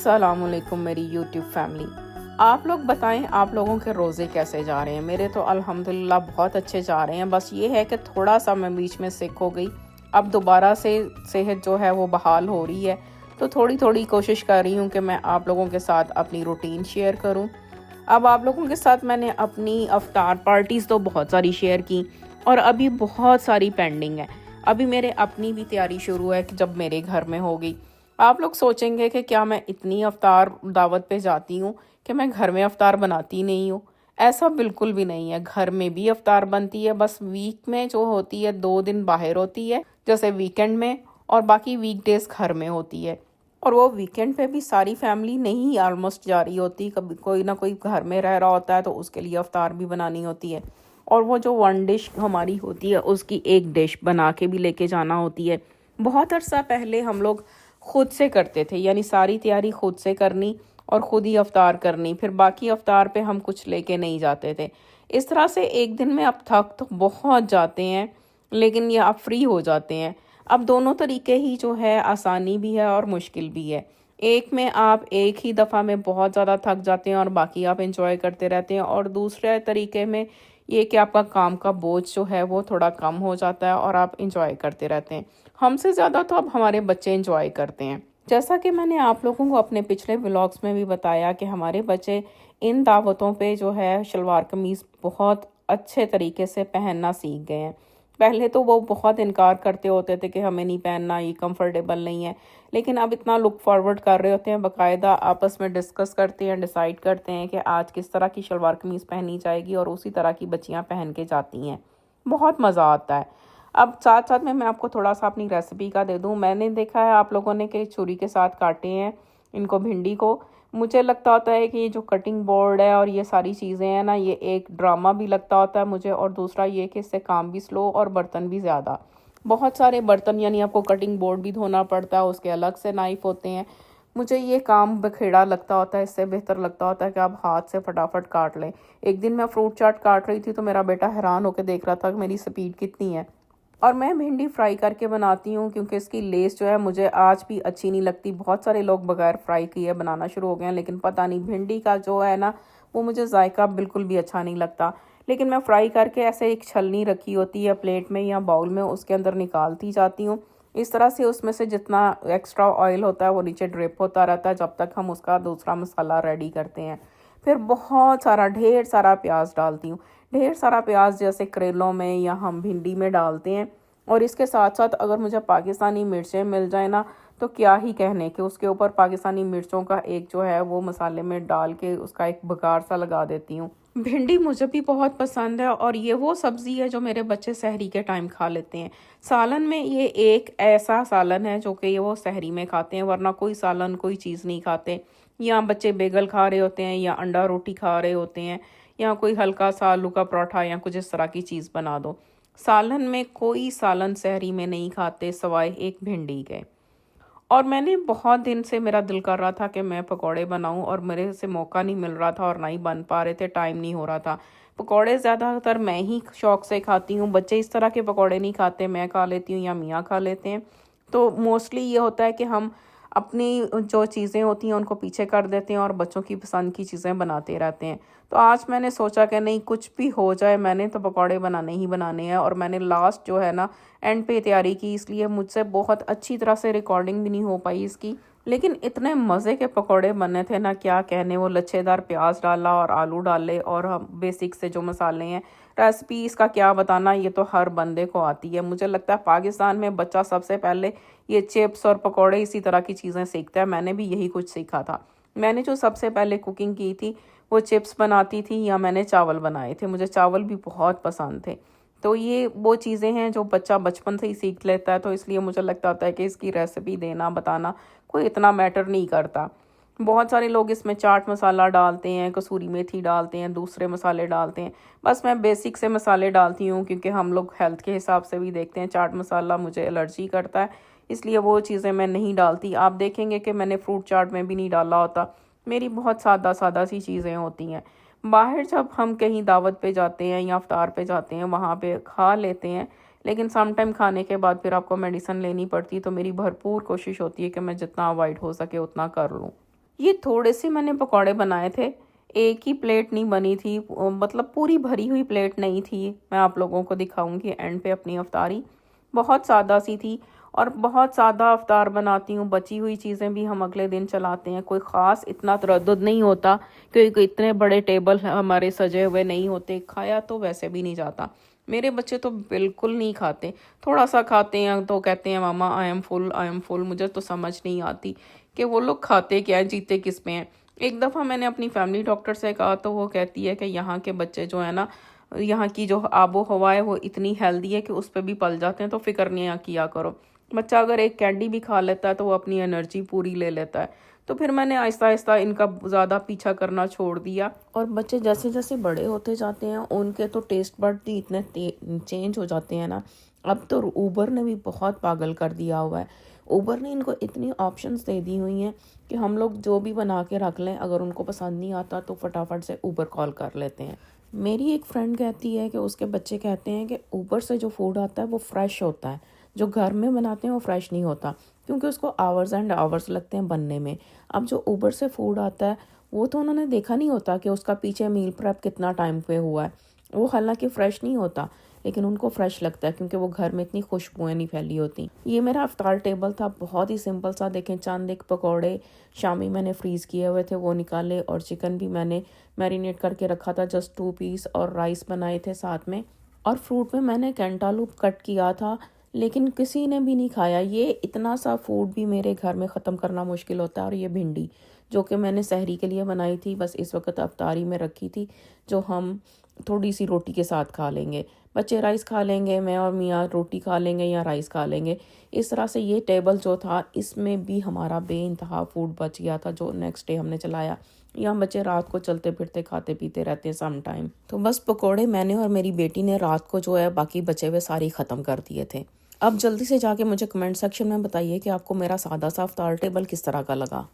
अस्सलामुअलैकुम मेरी YouTube family. आप लोग बताएं, आप लोगों के रोज़े कैसे जा रहे हैं। मेरे तो अल्हम्दुलिल्लाह बहुत अच्छे जा रहे हैं। बस ये है कि थोड़ा सा मैं बीच में सिक हो गई। अब दोबारा से सेहत जो है वो बहाल हो रही है, तो थोड़ी थोड़ी कोशिश कर रही हूँ कि मैं आप लोगों के साथ अपनी रूटीन शेयर करूँ। अब आप लोगों के साथ मैंने अपनी अफ्तार पार्टीज़ तो बहुत सारी शेयर की और अभी बहुत सारी पेंडिंग है। अभी मेरे अपनी भी तैयारी शुरू है कि जब मेरे घर में होगी। आप लोग सोचेंगे कि क्या मैं इतनी अफ्तार दावत पे जाती हूँ कि मैं घर में अफ्तार बनाती नहीं हूँ। ऐसा बिल्कुल भी नहीं है, घर में भी अफ्तार बनती है। बस वीक में जो होती है 2 दिन बाहर होती है, जैसे वीकेंड में, और बाकी वीकडेज घर में होती है। और वो वीकेंड पे भी सारी फैमिली नहीं ऑलमोस्ट जा रही होती, कभी कोई ना कोई घर में रह रहा होता है तो उसके लिए अफ्तार भी बनानी होती है। और वो जो वन डिश हमारी होती है उसकी एक डिश बना के भी लेके जाना होती है। बहुत अरसा पहले हम लोग खुद से करते थे, यानी सारी तैयारी खुद से करनी और खुद ही अफ्तार करनी, फिर बाकी अफ्तार पे हम कुछ लेके नहीं जाते थे। इस तरह से एक दिन में अब थक तो बहुत जाते हैं, लेकिन ये अब फ्री हो जाते हैं। अब दोनों तरीके ही जो है, आसानी भी है और मुश्किल भी है। एक में आप एक ही दफ़ा में बहुत ज़्यादा थक जाते हैं और बाकी आप इंजॉय करते रहते हैं, और दूसरे तरीके में ये कि आपका काम का बोझ जो है वो थोड़ा कम हो जाता है और आप इंजॉय करते रहते हैं। हमसे ज़्यादा तो अब हमारे बच्चे इंजॉय करते हैं। जैसा कि मैंने आप लोगों को अपने पिछले व्लॉग्स में भी बताया कि हमारे बच्चे इन दावतों पे जो है शलवार कमीज़ बहुत अच्छे तरीके से पहनना सीख गए हैं। पहले तो वो बहुत इनकार करते होते थे कि हमें नहीं पहनना, ये कंफर्टेबल नहीं है, लेकिन अब इतना लुक फॉरवर्ड कर रहे होते हैं, बाकायदा आपस में डिस्कस करते हैं, डिसाइड करते हैं कि आज किस तरह की शलवार कमीज़ पहनी जाएगी, और उसी तरह की बच्चियां पहन के जाती हैं। बहुत मज़ा आता है। अब साथ साथ में मैं आपको थोड़ा सा अपनी रेसिपी का दे दूं। मैंने देखा है आप लोगों ने कि छुरी के साथ काटे हैं इनको, भिंडी को। मुझे लगता होता है कि ये जो कटिंग बोर्ड है और ये सारी चीज़ें हैं ना, ये एक ड्रामा भी लगता होता है मुझे, और दूसरा ये कि इससे काम भी स्लो और बर्तन भी ज़्यादा। बहुत सारे बर्तन, यानी आपको कटिंग बोर्ड भी धोना पड़ता है, उसके अलग से नाइफ होते हैं। मुझे ये काम बखेड़ा लगता होता है, इससे बेहतर लगता होता है कि आप हाथ से फटाफट काट लें। एक दिन मैं फ्रूट चाट काट रही थी तो मेरा बेटा हैरान होकर देख रहा था कि मेरी स्पीड कितनी है। और मैं भिंडी फ्राई करके बनाती हूँ क्योंकि इसकी लेस जो है मुझे आज भी अच्छी नहीं लगती। बहुत सारे लोग बगैर फ्राई किए बनाना शुरू हो गए हैं, लेकिन पता नहीं भिंडी का जो है ना, वो मुझे जायका बिल्कुल भी अच्छा नहीं लगता। लेकिन मैं फ्राई करके ऐसे एक छलनी रखी होती है प्लेट में या बाउल में, उसके अंदर निकालती जाती हूँ। इस तरह से उसमें से जितना एक्स्ट्रा ऑयल होता है वो नीचे ड्रिप होता रहता है जब तक हम उसका दूसरा मसाला रेडी करते हैं। फिर बहुत सारा ढेर सारा प्याज डालती हूँ। ढेर सारा प्याज जैसे करेलों में या हम भिंडी में डालते हैं। और इसके साथ साथ अगर मुझे पाकिस्तानी मिर्चें मिल जाए ना, तो क्या ही कहने कि उसके ऊपर पाकिस्तानी मिर्चों का एक जो है वो मसाले में डाल के उसका एक बघार सा लगा देती हूँ। भिंडी मुझे भी बहुत पसंद है और ये वो सब्ज़ी है जो मेरे बच्चे सहरी के टाइम खा लेते हैं। सालन में ये एक ऐसा सालन है जो कि ये वो सहरी में खाते हैं, वरना कोई सालन कोई चीज़ नहीं खाते। या बच्चे बेगल खा रहे होते हैं या अंडा रोटी खा रहे होते हैं, या कोई हल्का सा आलू का पराठा या कुछ इस तरह की चीज़ बना दो। सालन में कोई सालन सहरी में नहीं खाते सिवाय एक भिंडी के। और मैंने बहुत दिन से मेरा दिल कर रहा था कि मैं पकौड़े बनाऊं, और मेरे से मौका नहीं मिल रहा था और ना ही बन पा रहे थे, टाइम नहीं हो रहा था। पकौड़े ज़्यादातर मैं ही शौक से खाती हूँ, बच्चे इस तरह के पकौड़े नहीं खाते। मैं खा लेती हूँ या मियाँ खा लेते हैं। तो मोस्टली ये होता है कि हम अपनी जो चीज़ें होती हैं उनको पीछे कर देते हैं और बच्चों की पसंद की चीज़ें बनाते रहते हैं। तो आज मैंने सोचा कि नहीं, कुछ भी हो जाए मैंने तो पकौड़े बनाने ही बनाने हैं। और मैंने लास्ट जो है ना एंड पे तैयारी की, इसलिए मुझसे बहुत अच्छी तरह से रिकॉर्डिंग भी नहीं हो पाई इसकी। लेकिन इतने मज़े के पकौड़े बने थे ना, क्या कहने। वो लच्छेदार प्याज डाला और आलू डाले और हम बेसिक से जो मसाले हैं, रेसिपी इसका क्या बताना, ये तो हर बंदे को आती है। मुझे लगता है पाकिस्तान में बच्चा सबसे पहले ये चिप्स और पकौड़े इसी तरह की चीज़ें सीखता है। मैंने भी यही कुछ सीखा था। मैंने जो सबसे पहले कुकिंग की थी वो चिप्स बनाती थी या मैंने चावल बनाए थे। मुझे चावल भी बहुत पसंद थे। तो ये वो चीज़ें हैं जो बच्चा बचपन से ही सीख लेता है, तो इसलिए मुझे लगता होता है कि इसकी रेसिपी देना बताना कोई इतना मैटर नहीं करता। बहुत सारे लोग इसमें चाट मसाला डालते हैं, कसूरी मेथी डालते हैं, दूसरे मसाले डालते हैं। बस मैं बेसिक से मसाले डालती हूँ क्योंकि हम लोग हेल्थ के हिसाब से भी देखते हैं। चाट मसाला मुझे एलर्जी करता है, इसलिए वो चीज़ें मैं नहीं डालती। आप देखेंगे कि मैंने फ्रूट चाट में भी नहीं डाला होता। मेरी बहुत सादा सादा सी चीज़ें होती हैं। बाहर जब हम कहीं दावत पे जाते हैं या इफ्तार पे जाते हैं, वहाँ पे खा लेते हैं, लेकिन सम टाइम खाने के बाद फिर आपको मेडिसिन लेनी पड़ती है। तो मेरी भरपूर कोशिश होती है कि मैं जितना अवॉइड हो सके उतना कर लूँ। ये थोड़े से मैंने पकौड़े बनाए थे, एक ही प्लेट नहीं बनी थी, मतलब पूरी भरी हुई प्लेट नहीं थी। मैं आप लोगों को दिखाऊंगी एंड पे अपनी अफ्तारी। बहुत सादा सी थी और बहुत सादा अफ्तार बनाती हूँ। बची हुई चीज़ें भी हम अगले दिन चलाते हैं, कोई ख़ास इतना तरद्दुद नहीं होता क्योंकि इतने बड़े टेबल हमारे सजे हुए नहीं होते। खाया तो वैसे भी नहीं जाता। मेरे बच्चे तो बिल्कुल नहीं खाते, थोड़ा सा खाते हैं तो कहते हैं मामा I am full, I am full. मुझे तो समझ नहीं आती कि वो लोग खाते क्या हैं, जीते किस पे हैं। एक दफ़ा मैंने अपनी फैमिली डॉक्टर से कहा तो वो कहती है कि यहाँ के बच्चे जो है ना, यहाँ की जो आबो हवा है वो इतनी हेल्दी है कि उस पर भी पल जाते हैं, तो फिक्र नहीं किया करो। बच्चा अगर एक कैंडी भी खा लेता है तो वो अपनी एनर्जी पूरी ले लेता है। तो फिर मैंने आहिस्ता आहिस्ता इनका ज़्यादा पीछा करना छोड़ दिया। और बच्चे जैसे जैसे बड़े होते जाते हैं उनके तो टेस्ट बड भी इतने चेंज हो जाते हैं ना। अब तो ऊबर ने भी बहुत पागल कर दिया हुआ है। ऊबर ने इनको इतनी ऑप्शंस दे दी हुई हैं कि हम लोग जो भी बना के रख लें, अगर उनको पसंद नहीं आता तो फटाफट से ऊबर कॉल कर लेते हैं। मेरी एक फ्रेंड कहती है कि उसके बच्चे कहते हैं कि ऊबर से जो फूड आता है वो फ्रेश होता है, जो घर में बनाते हैं वो फ्रेश नहीं होता, क्योंकि उसको आवर्स एंड आवर्स लगते हैं बनने में। अब जो ऊबर से फूड आता है वो तो उन्होंने देखा नहीं होता कि उसका पीछे मील प्रेप कितना टाइम पे हुआ है। वो हालांकि फ़्रेश नहीं होता लेकिन उनको फ़्रेश लगता है क्योंकि वो घर में इतनी खुशबुएं नहीं फैली होती। ये मेरा इफ्तार टेबल था, बहुत ही सिंपल सा। देखें, चंद एक पकौड़े शामी मैंने फ्रीज़ किए हुए थे वो निकाले, और चिकन भी मैंने मैरिनेट करके रखा था, जस्ट 2 पीस, और राइस बनाए थे साथ में। और फ्रूट में मैंने कैंटालूप कट किया था, लेकिन किसी ने भी नहीं खाया। ये इतना सा फूड भी मेरे घर में ख़त्म करना मुश्किल होता है। और ये भिंडी जो कि मैंने सहरी के लिए बनाई थी, बस इस वक्त अफ्तारी में रखी थी, जो हम थोड़ी सी रोटी के साथ खा लेंगे। बच्चे राइस खा लेंगे, मैं और मियाँ रोटी खा लेंगे या राइस खा लेंगे। इस तरह से ये टेबल जो था इसमें भी हमारा बेइंतहा फूड बच गया था, जो नेक्स्ट डे हमने चलाया। यहाँ बच्चे रात को चलते फिरते खाते पीते रहते हैं सम टाइम। तो बस पकोड़े मैंने और मेरी बेटी ने रात को जो है बाकी बचे हुए सारी ख़त्म कर दिए थे। अब जल्दी से जाके मुझे कमेंट सेक्शन में बताइए कि आपको मेरा सादा सा इफ्तार टेबल किस तरह का लगा।